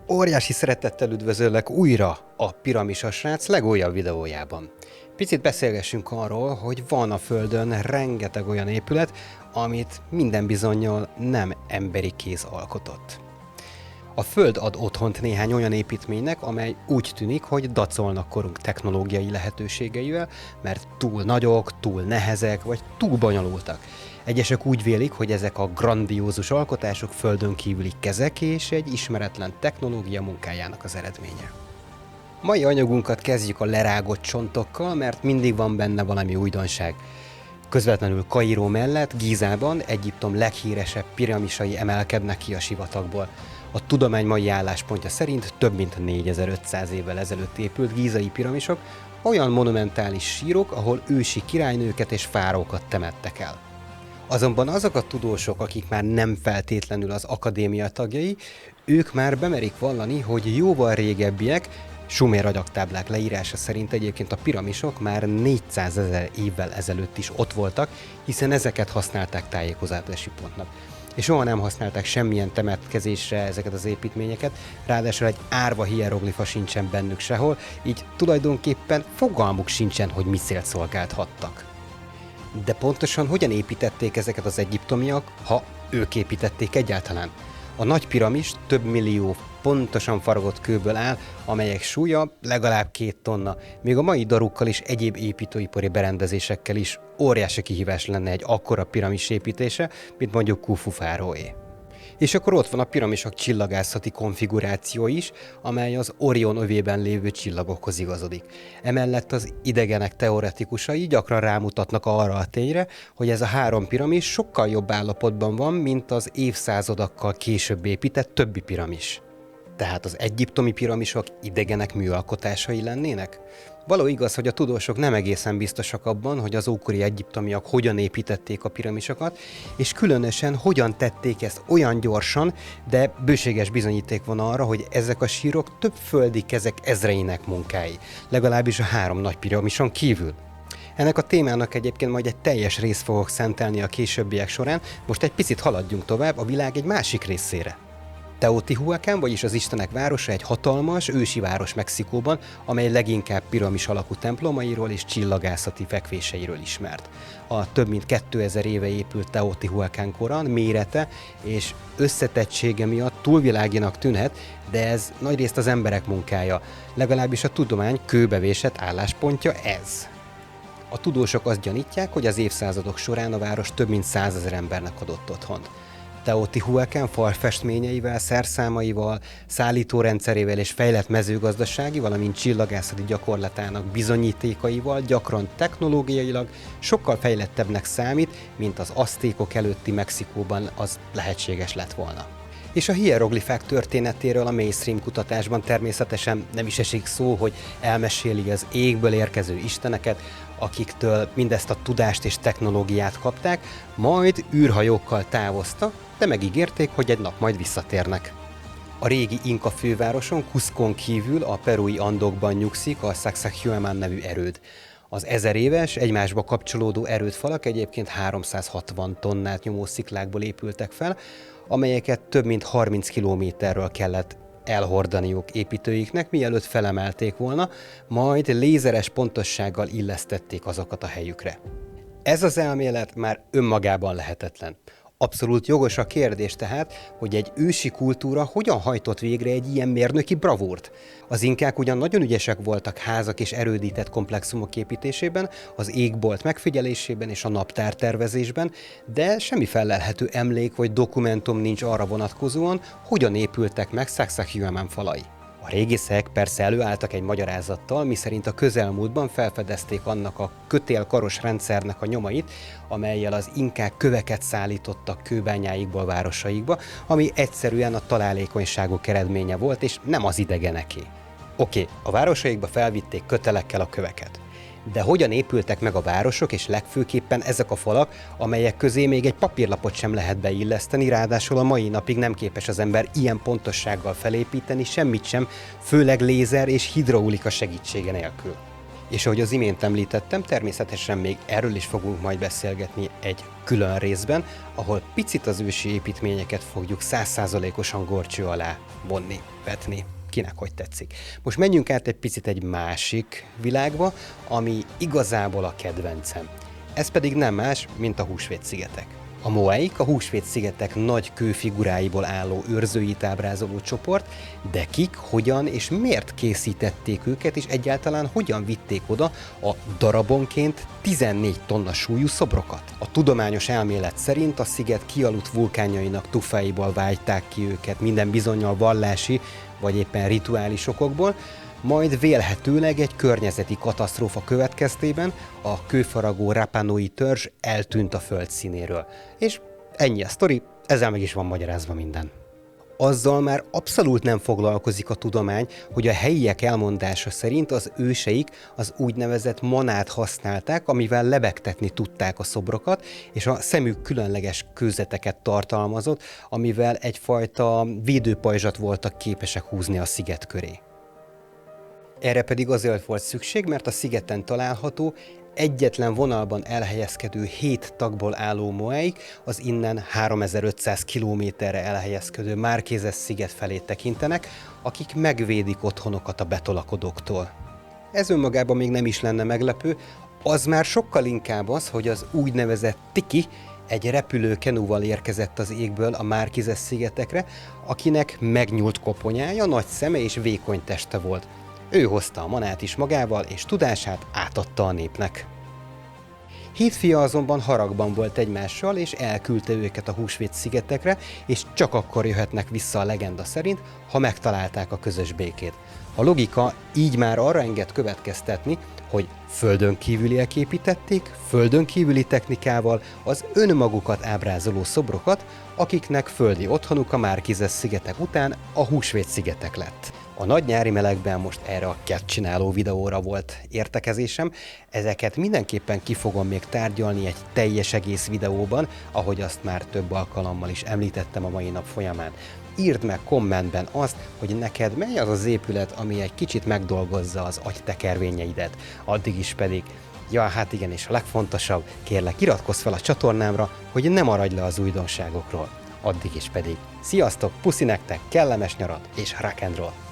Óriási szeretettel üdvözöllek újra a Piramisos Srác legújabb videójában. Picit beszélgessünk arról, hogy van a Földön rengeteg olyan épület, amit minden bizonnyal nem emberi kéz alkotott. A Föld ad otthont néhány olyan építménynek, amely úgy tűnik, hogy dacolnak korunk technológiai lehetőségeivel, mert túl nagyok, túl nehezek, vagy túl bonyolultak. Egyesek úgy vélik, hogy ezek a grandiózus alkotások földön kívüli kezek és egy ismeretlen technológia munkájának az eredménye. Mai anyagunkat kezdjük a lerágott csontokkal, mert mindig van benne valami újdonság. Közvetlenül Kairó mellett, Gízában Egyiptom leghíresebb piramisai emelkednek ki a sivatagból. A tudomány mai álláspontja szerint több mint 4500 évvel ezelőtt épült gízai piramisok, olyan monumentális sírok, ahol ősi királynőket és fárókat temettek el. Azonban azok a tudósok, akik már nem feltétlenül az akadémia tagjai, ők már bemerik vallani, hogy jóval régebbiek, sumer agyagtáblák leírása szerint egyébként a piramisok már 400 000 évvel ezelőtt is ott voltak, hiszen ezeket használták tájékozódási pontnak. És soha nem használták semmilyen temetkezésre ezeket az építményeket, ráadásul egy árva hieroglifa sincsen bennük sehol, így tulajdonképpen fogalmuk sincsen, hogy mi célt szolgálthattak. De pontosan hogyan építették ezeket az egyiptomiak, ha ők építették egyáltalán? A nagy piramis több millió pontosan faragott kőből áll, amelyek súlya legalább 2 tonna, még a mai darukkal és egyéb építőipari berendezésekkel is óriási kihívás lenne egy akkora piramis építése, mint mondjuk Khufu fáraóé. És akkor ott van a piramisok csillagászati konfiguráció is, amely az Orion övében lévő csillagokhoz igazodik. Emellett az idegenek teoretikusai gyakran rámutatnak arra a tényre, hogy ez a 3 piramis sokkal jobb állapotban van, mint az évszázadokkal később épített többi piramis. Tehát az egyiptomi piramisok idegenek műalkotásai lennének? Való igaz, hogy a tudósok nem egészen biztosak abban, hogy az ókori egyiptomiak hogyan építették a piramisokat, és különösen hogyan tették ezt olyan gyorsan, de bőséges bizonyíték van arra, hogy ezek a sírok több földi kezek ezreinek munkái, legalábbis a 3 nagy piramison kívül. Ennek a témának egyébként majd egy teljes részt fogok szentelni a későbbiek során, most egy picit haladjunk tovább a világ egy másik részére. Teotihuacán, vagyis az Istenek városa egy hatalmas, ősi város Mexikóban, amely leginkább piramis alakú templomairól és csillagászati fekvéseiről ismert. A több mint 2000 éve épült Teotihuacán korán mérete és összetettsége miatt túlviláginak tűnhet, de ez nagyrészt az emberek munkája, legalábbis a tudomány kőbevésett álláspontja ez. A tudósok azt gyanítják, hogy az évszázadok során a város több mint 100 000 embernek adott otthont. Teotihuacán falfestményeivel, szerszámaival, szállítórendszerével és fejlett mezőgazdasági, valamint csillagászati gyakorlatának bizonyítékaival gyakran technológiailag sokkal fejlettebbnek számít, mint az aztékok előtti Mexikóban az lehetséges lett volna. És a hieroglifák történetéről a mainstream kutatásban természetesen nem is esik szó, hogy elmeséli az égből érkező isteneket, akiktől mindezt a tudást és technológiát kapták, majd űrhajókkal távoztak, de megígérték, hogy egy nap majd visszatérnek. A régi inka fővároson, Cuscón kívül a perui Andokban nyugszik a Sacsayhuamán nevű erőd. Az 1000 éves, egymásba kapcsolódó erődfalak egyébként 360 tonnát nyomó sziklákból épültek fel, amelyeket több mint 30 kilométerről kellett elhordaniuk építőiknek, mielőtt felemelték volna, majd lézeres pontossággal illesztették azokat a helyükre. Ez az elmélet már önmagában lehetetlen. Abszolút jogos a kérdés tehát, hogy egy ősi kultúra hogyan hajtott végre egy ilyen mérnöki bravúrt. Az inkák ugyan nagyon ügyesek voltak házak és erődített komplexumok építésében, az égbolt megfigyelésében és a naptártervezésben, de semmi fellelhető emlék vagy dokumentum nincs arra vonatkozóan, hogyan épültek meg Sacsayhuamán falai. A régészek persze előálltak egy magyarázattal, miszerint a közelmúltban felfedezték annak a kötélkaros rendszernek a nyomait, amellyel az inkák köveket szállítottak kőbányáikból városaikba, ami egyszerűen a találékonyságuk eredménye volt, és nem az idegeneké. Oké, a városaikba felvitték kötelekkel a köveket. De hogyan épültek meg a városok, és legfőképpen ezek a falak, amelyek közé még egy papírlapot sem lehet beilleszteni, ráadásul a mai napig nem képes az ember ilyen pontossággal felépíteni semmit sem, főleg lézer és hidraulika segítsége nélkül. És ahogy az imént említettem, természetesen még erről is fogunk majd beszélgetni egy külön részben, ahol picit az ősi építményeket fogjuk 100%-osan górcső alá vonni, vetni. Kinek hogy tetszik. Most menjünk át egy picit egy másik világba, ami igazából a kedvencem. Ez pedig nem más, mint a Húsvét-szigetek. A Moaik a Húsvét-szigetek nagy kőfiguráiból álló őrzőit ábrázoló csoport, de kik, hogyan és miért készítették őket, és egyáltalán hogyan vitték oda a darabonként 14 tonna súlyú szobrokat. A tudományos elmélet szerint a sziget kialudt vulkánjainak tufáiból vájták ki őket, minden bizonnyal vallási vagy éppen rituális okokból, majd vélhetőleg egy környezeti katasztrófa következtében a kőfaragó Rapa Nui törzs eltűnt a föld színéről. És ennyi a sztori, ezzel meg is van magyarázva minden. Azzal már abszolút nem foglalkozik a tudomány, hogy a helyiek elmondása szerint az őseik az úgynevezett manát használták, amivel lebegtetni tudták a szobrokat, és a szemük különleges kőzeteket tartalmazott, amivel egyfajta védőpajzsat voltak képesek húzni a sziget köré. Erre pedig azért volt szükség, mert a szigeten található, egyetlen vonalban elhelyezkedő 7 tagból álló Moaik az innen 3500 kilométerre elhelyezkedő Marquesas sziget felé tekintenek, akik megvédik otthonokat a betolakodóktól. Ez önmagában még nem is lenne meglepő, az már sokkal inkább az, hogy az úgynevezett Tiki egy repülőkenúval érkezett az égből a Marquesas szigetekre, akinek megnyúlt koponyája, nagy szeme és vékony teste volt. Ő hozta a manát is magával, és tudását átadta a népnek. 7 fia azonban haragban volt egymással, és elküldte őket a Húsvét-szigetekre, és csak akkor jöhetnek vissza a legenda szerint, ha megtalálták a közös békét. A logika így már arra enged következtetni, hogy földön kívüliek építették, földön kívüli technikával az önmagukat ábrázoló szobrokat, akiknek földi otthonuk a Marquesas szigetek után a Húsvét-szigetek lett. A nagy nyári melegben most erre a kettcsináló videóra volt értekezésem, ezeket mindenképpen ki fogom még tárgyalni egy teljes egész videóban, ahogy azt már több alkalommal is említettem a mai nap folyamán. Írd meg kommentben azt, hogy neked mely az az épület, ami egy kicsit megdolgozza az agytekervényeidet. Addig is pedig, ja hát igen, és a legfontosabb, kérlek iratkozz fel a csatornámra, hogy ne maradj le az újdonságokról. Addig is pedig, sziasztok, puszi nektek, kellemes nyarat és rock and roll!